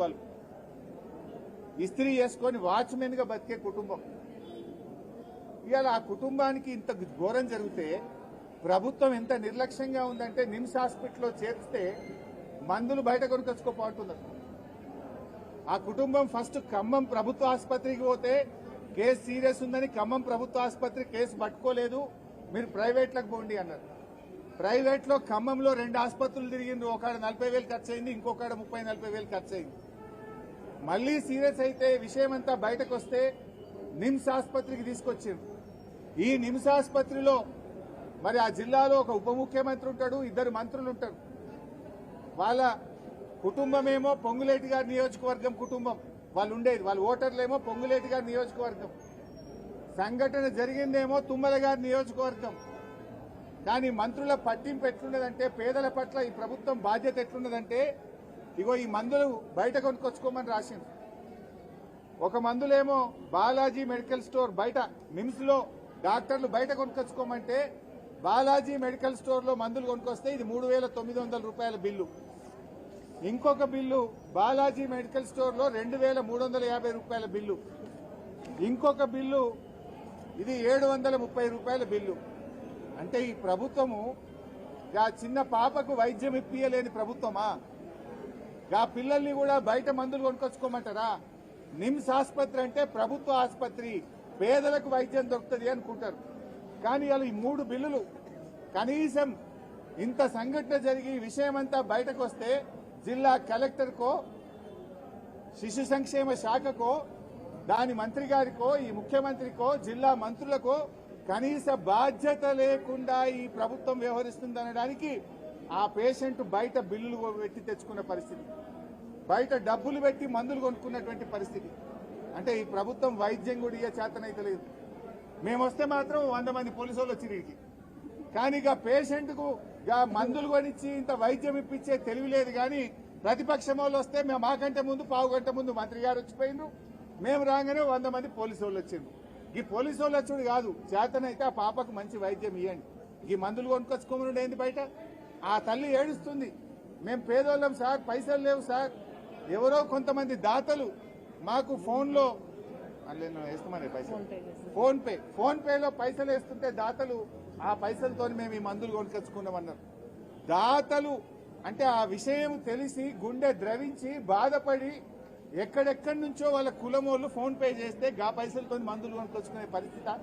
వాళ్ళు ఇస్త్రీ చేసుకొని వాచ్మెన్ గా బతికే కుటుంబం. ఇవాళ ఆ కుటుంబానికి ఇంత ఘోరం జరిగితే ప్రభుత్వం ఎంత నిర్లక్ష్యంగా ఉందంటే నిమ్స్ హాస్పిటల్లో చేర్చితే మందులు బయట కొనుకొచ్చుకోపోతున్నారు. ఆ కుటుంబం ఫస్ట్ ఖమ్మం ప్రభుత్వ ఆసుపత్రికి పోతే కేసు సీరియస్ ఉందని ఖమ్మం ప్రభుత్వ ఆసుపత్రి కేసు పట్టుకోలేదు, మీరు ప్రైవేట్లకు పోండి అన్నారు. ప్రైవేట్ లో ఖమ్మంలో 2 ఆసుపత్రులు తిరిగిండ్రు, ఒకడ 40,000 ఖర్చు అయింది, ఇంకొకడ 30-40,000 ఖర్చు అయింది. మళ్లీ సీరియస్ అయితే విషయం అంతా బయటకు వస్తే నిమ్స్ ఆసుపత్రికి తీసుకొచ్చిండ్రు. ఈ నిమ్స్ ఆసుపత్రిలో మరి ఆ జిల్లాలో ఒక ఉప ముఖ్యమంత్రి ఉంటాడు, 2 మంత్రులు ఉంటారు. వాళ్ళ కుటుంబమేమో పొంగులేటి గారి నియోజకవర్గం కుటుంబం, వాళ్ళు ఉండేది, వాళ్ళ ఓటర్లేమో పొంగులేటి గారి నియోజకవర్గం. సంఘటన జరిగిందేమో తుమ్మల గారి నియోజకవర్గం. కానీ మంత్రుల పట్టింపు ఎట్లున్నదంటే, పేదల పట్ల ఈ ప్రభుత్వం బాధ్యత ఎట్లున్నదంటే, ఇగో ఈ మందులు బయట కొనుక్కొచ్చుకోమని రాసింది. ఒక మందులేమో బాలాజీ మెడికల్ స్టోర్ బయట, నిమ్స్ లో డాక్టర్లు బయట కొనుక్కొచ్చుకోమంటే బాలాజీ మెడికల్ స్టోర్ లో మందులు కొనుక్కొస్తే ఇది 3,900 రూపాయల బిల్లు. ఇంకొక బిల్లు బాలాజీ మెడికల్ స్టోర్ లో 2,350 రూపాయల బిల్లు. ఇంకొక బిల్లు ఇది 730 రూపాయల బిల్లు. అంటే ఈ ప్రభుత్వము ఆ చిన్న పాపకు వైద్యం ఇప్పియలేని ప్రభుత్వమా? ఆ పిల్లల్ని కూడా బయట మందులు కొనుక్కొచ్చుకోమంటారా? నిమ్స్ ఆసుపత్రి అంటే ప్రభుత్వ ఆసుపత్రి, పేదలకు వైద్యం దొరుకుతుంది అనుకుంటారు. కానీ అలా ఈ 3 బిల్లులు కనీసం ఇంత సంఘటన జరిగి విషయమంతా బయటకు వస్తే జిల్లా కలెక్టర్కో, శిశు సంక్షేమ శాఖకో, దాని మంత్రి గారికో, ఈ ముఖ్యమంత్రికో, జిల్లా మంత్రులకో కనీస బాధ్యత లేకుండా ఈ ప్రభుత్వం వ్యవహరిస్తుందనడానికి ఆ పేషెంట్ బయట బిల్లులు పెట్టి తెచ్చుకున్న పరిస్థితి, బయట డబ్బులు పెట్టి మందులు కొనుక్కున్నటువంటి పరిస్థితి. అంటే ఈ ప్రభుత్వం వైద్యం కూడా ఇయ్యే చేతనైతే లేదు. మేము వస్తే మాత్రం 100 మంది పోలీసు వాళ్ళు వచ్చి వీడికి, కానీ ఇక పేషెంట్ కు మందులు కొనిచ్చి ఇంత వైద్యం ఇప్పించే తెలివి లేదు. కానీ ప్రతిపక్షం వాళ్ళు వస్తే మేము మాకంటే ముందు పావు గంట ముందు మంత్రి గారు వచ్చిపోయినారు, మేము రాగానే 100 మంది పోలీసు వాళ్ళు వచ్చిండ్రు. ఈ పోలీసు వాళ్ళు వచ్చుడు కాదు, చేతనైతే ఆ పాపకు మంచి వైద్యం ఇవ్వండి, ఈ మందులు కొనుక్కొచ్చుకోమని ఏంది బయట. ఆ తల్లి ఏడుస్తుంది, మేము పేదోళ్ళం సార్, పైసలు లేవు సార్. ఎవరో కొంతమంది దాతలు మాకు ఫోన్లో వేస్తామని పైసలు, ఫోన్ పేలో పైసలు వేస్తుంటే దాతలు ఆ పైసలతో మేము ఈ మందులు కొనుకొచ్చుకున్నామన్నారు. దాతలు అంటే ఆ విషయం తెలిసి గుండె ద్రవించి బాధపడి ఎక్కడెక్కడి నుంచో వాళ్ళ కులమోళ్ళు ఫోన్ పే చేస్తే గా పైసలతో మందులు కొనుక్కొచ్చుకునే పరిస్థితి.